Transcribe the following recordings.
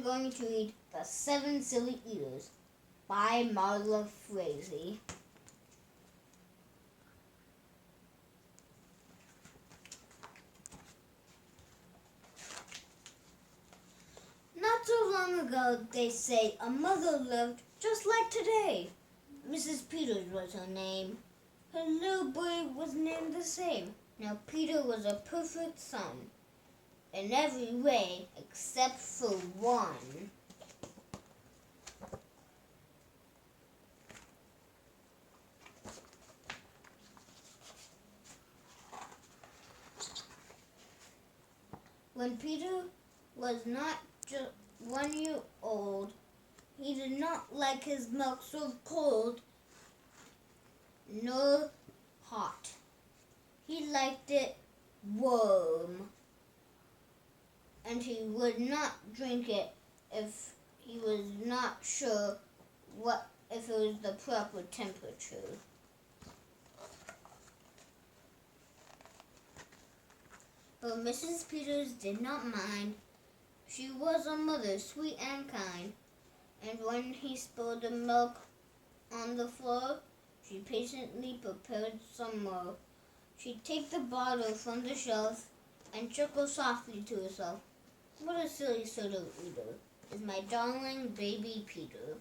going to read The 7 Silly Eaters by Marla Frazee. Not so long ago, they say, a mother lived just like today. Mrs. Peters was her name. Her little boy was named the same. Now Peter was a perfect son, in every way except for one. When Peter was not just 1 year old, he did not like his milk served cold nor hot. He liked it warm, and he would not drink it if he was not sure if it was the proper temperature. But Mrs. Peters did not mind. She was a mother, sweet and kind, and when he spilled the milk on the floor, she patiently prepared some more. She'd take the bottle from the shelf and chuckle softly to herself. What a silly sort of eater is my darling baby Peter.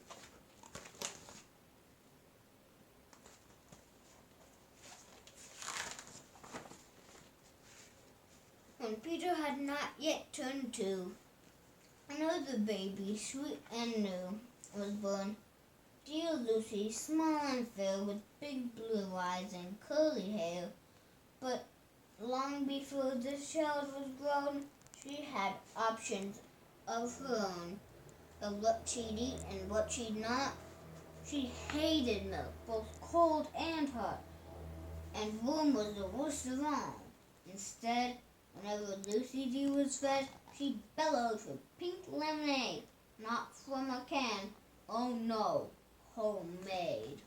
When Peter had not yet turned 2, another baby, sweet and new, was born. Dear Lucy, small and fair, with big blue eyes and curly hair. But long before this child was grown, she had options of her own, of what she'd eat and what she'd not. She hated milk, both cold and hot, and warm was the worst of all. Instead, whenever Lucy D was fed, she bellowed for pink lemonade, not from a can. Oh no, homemade.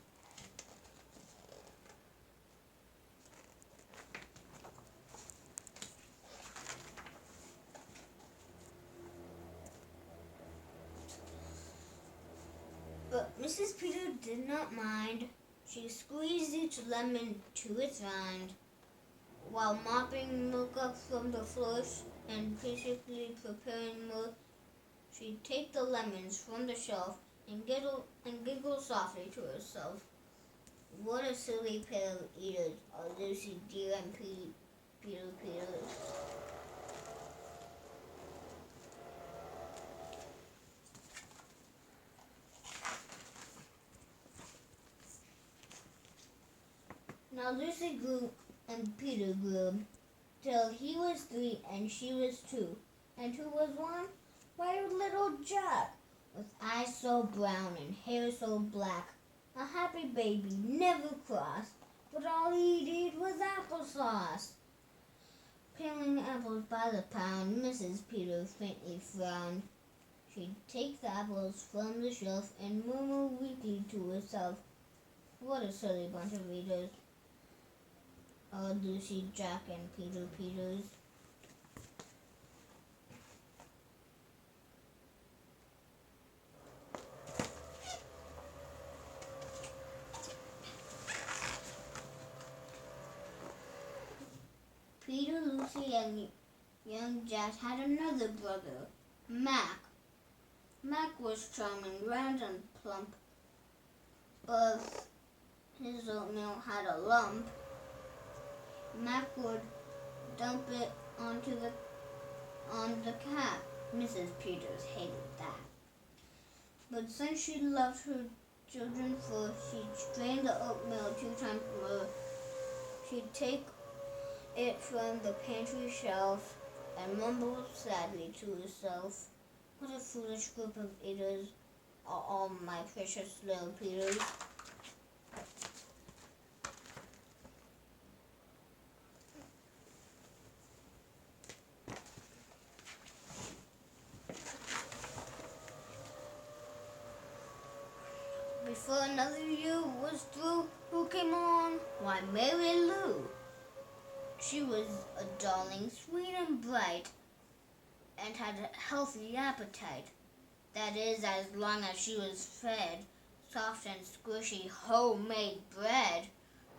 But Mrs. Peter did not mind. She squeezed each lemon to its rind, while mopping milk up from the floors and patiently preparing more. She'd take the lemons from the shelf and giggle softly to herself. What a silly pair of eaters are Lucy Deer and Peter Peters. Now Lucy grew and Peter grew, till he was 3 and she was 2. And who was 1? Why, little Jack, with eyes so brown and hair so black. A happy baby, never cross, but all he'd eat was applesauce. Peeling apples by the pound, Mrs. Peter faintly frowned. She'd take the apples from the shelf and murmur weakly to herself, what a silly bunch of eaters are Lucy, Jack, and Peter Peters. Peter, Lucy, and young Jack had another brother, Mac. Mac was charming, round and plump, but his oatmeal had a lump. Mac would dump it on the cat. Mrs. Peters hated that. But since she loved her children first, she'd strain the oatmeal 2 times more. She'd take it from the pantry shelf and mumble sadly to herself, what a foolish group of eaters are all my precious little Peters. Before another year was through, who came along? Why, Mary Lou. She was a darling, sweet and bright, and had a healthy appetite. That is, as long as she was fed soft and squishy homemade bread.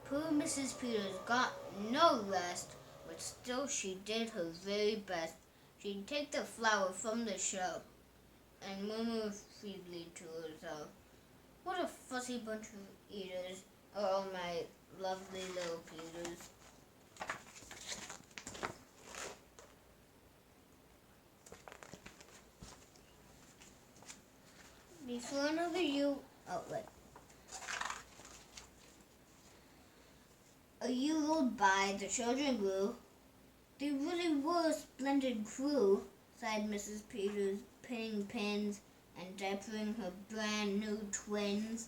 Poor Mrs. Peters got no rest, but still she did her very best. She'd take the flour from the shelf and murmur feebly to herself, "What a fussy bunch of eaters are all my lovely little Peters." Before another year, a year rolled by, the children grew. They really were a splendid crew, sighed Mrs. Peters, pinning pins and diapering her brand new twins.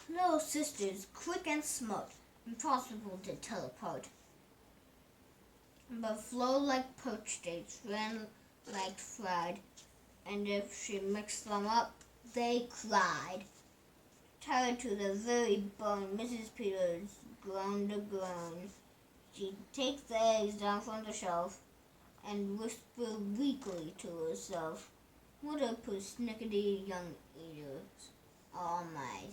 Little sisters, quick and smart, impossible to tell apart. But flowed like poached dates, ran like fried, and if she mixed them up, they cried. Tired to the very bone, Mrs. Peters groaned a groan. She'd take the eggs down from the shelf and whisper weakly to herself, "What a persnickety young eaters, all my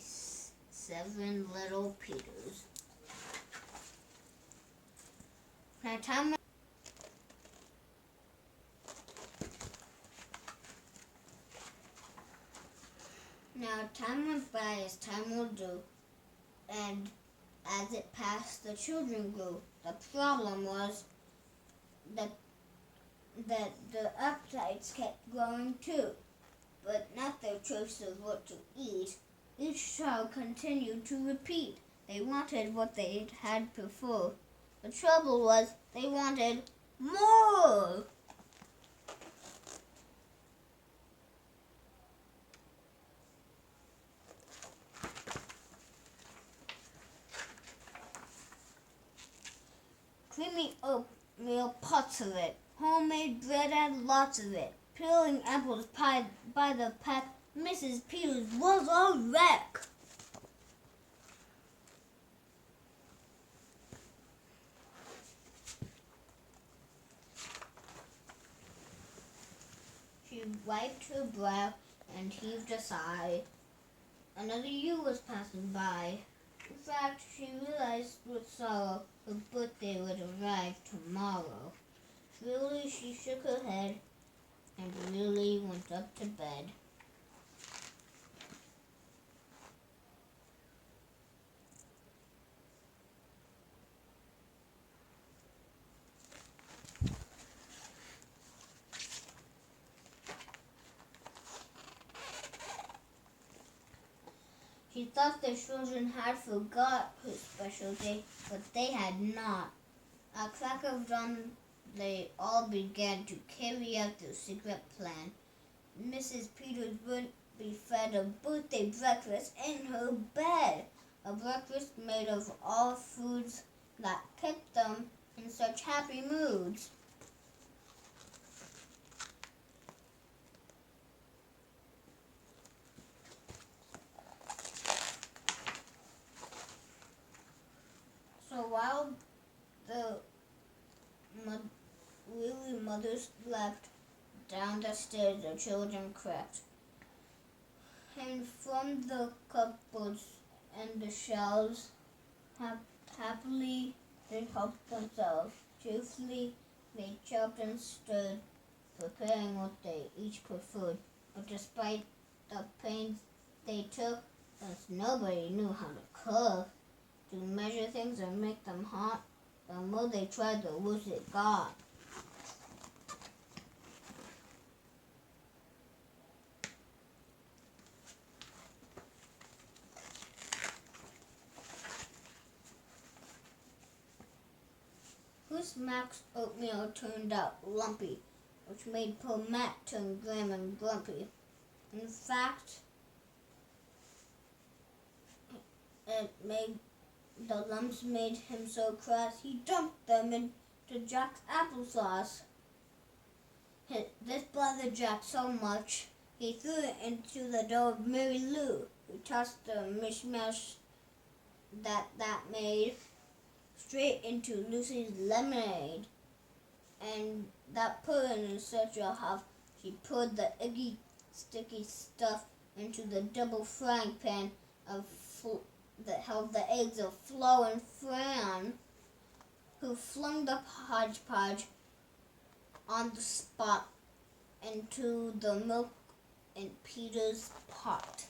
7 little Peters." Now time went by as time will do, and as it passed, the children grew. The problem was that the appetites kept growing too, but not their choice of what to eat. Each child continued to repeat. They wanted what they had before. The trouble was they wanted more. Creamy oatmeal, pots of it. Homemade bread and lots of it. Peeling apples pie by the peck. Mrs. Peters was a wreck. She wiped her brow and heaved a sigh. Another year was passing by. In fact, she realized with sorrow her birthday would arrive tomorrow. Slowly she shook her head and really went up to bed. She thought the children had forgot her special day, but they had not. At crack of dawn, they all began to carry out their secret plan. Mrs. Peters would be fed a birthday breakfast in her bed, a breakfast made of all foods that kept them in such happy moods. So while the weary mothers slept, down the stairs the children crept, and from the cupboards and the shelves happily they helped themselves. Cheerfully they chopped and stirred, preparing what they each preferred. But despite the pains they took, since nobody knew how to cook, to measure things and make them hot, the more they tried, the worse it got. Poor Mac's oatmeal turned out lumpy, which made poor Mac turn grim and grumpy. In fact, the lumps made him so cross he dumped them into Jack's applesauce. This bothered Jack so much he threw it into the door of Mary Lou, who tossed the mishmash that made straight into Lucy's lemonade, and that put her in such a huff she poured the eggy sticky stuff into the double frying pan that held the eggs of Flo and Fran, who flung the hodgepodge on the spot into the milk in Peter's pot.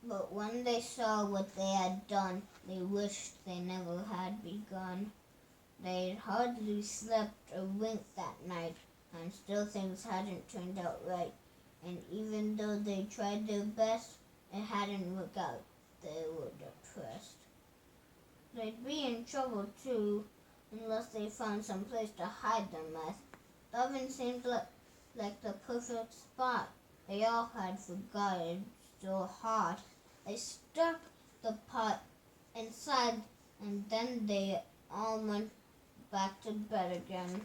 But when they saw what they had done, they wished they never had begun. They had hardly slept a wink that night, and still things hadn't turned out right. And even though they tried their best, it hadn't worked out. They were depressed. They'd be in trouble too, unless they found some place to hide their mess. The oven seemed like the perfect spot. They all had forgotten, still hot. They stuck the pot inside, and then they all went back to bed again.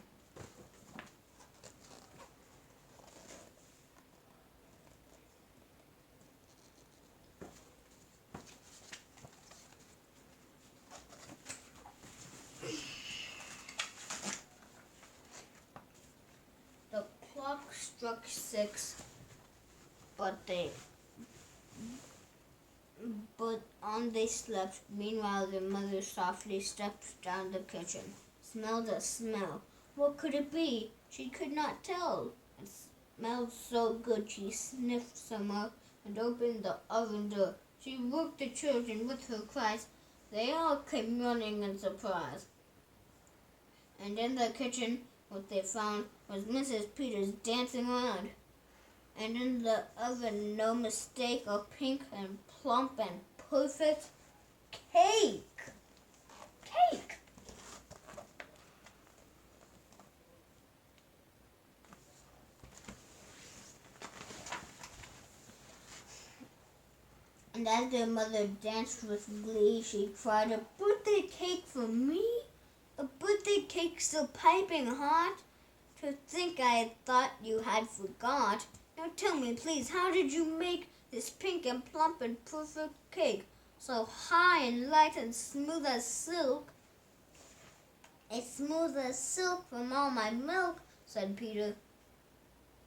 The clock struck 6, but on they slept. Meanwhile, their mother softly stepped down the kitchen, smelled a smell. What could it be? She could not tell. It smelled so good she sniffed some more and opened the oven door. She woke the children with her cries. They all came running in surprise. And in the kitchen, what they found was Mrs. Peters dancing around. And in the oven, no mistake, a pink and plump and perfect cake. Cake! And as their mother danced with glee, she cried, "A birthday cake for me? A birthday cake still piping hot? To think I had thought you had forgot. Now tell me, please, how did you make this pink and plump and perfect cake, so high and light and smooth as silk?" "It's smooth as silk from all my milk," said Peter.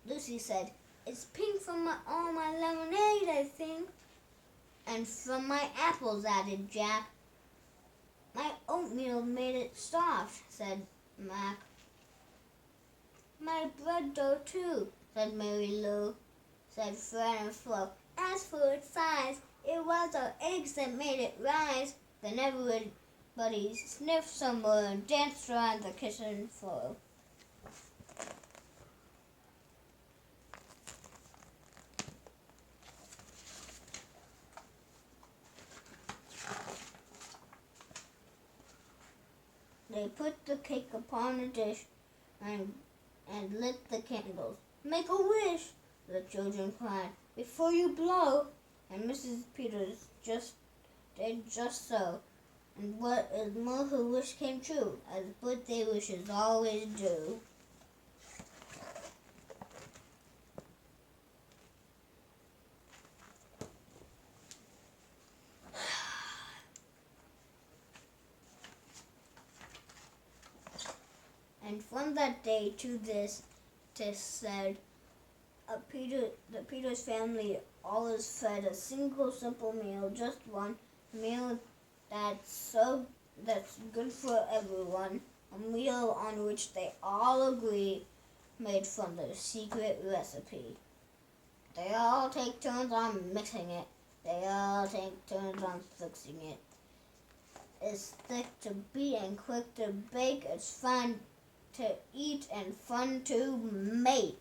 Lucy said, "It's pink from all my lemonade, I think." "And from my apples," added Jack. "My oatmeal made it soft," said Mac. "My bread dough, too," said Mary Lou, said Fred and Flo. "As for its size, it was our eggs that made it rise." Then everybody sniffed some more and danced around the kitchen floor. They put the cake upon a dish and lit the candles. "Make a wish," the children cried, "before you blow." And Mrs. Peters did just so. And what is more, her wish came true, as birthday wishes always do. And from that day to this, 'tis said, the Peters family always fed a single simple meal, just one meal that's good for everyone, a meal on which they all agree, made from their secret recipe. They all take turns on mixing it. They all take turns on fixing it. It's thick to beat and quick to bake. It's fun to eat and fun to make.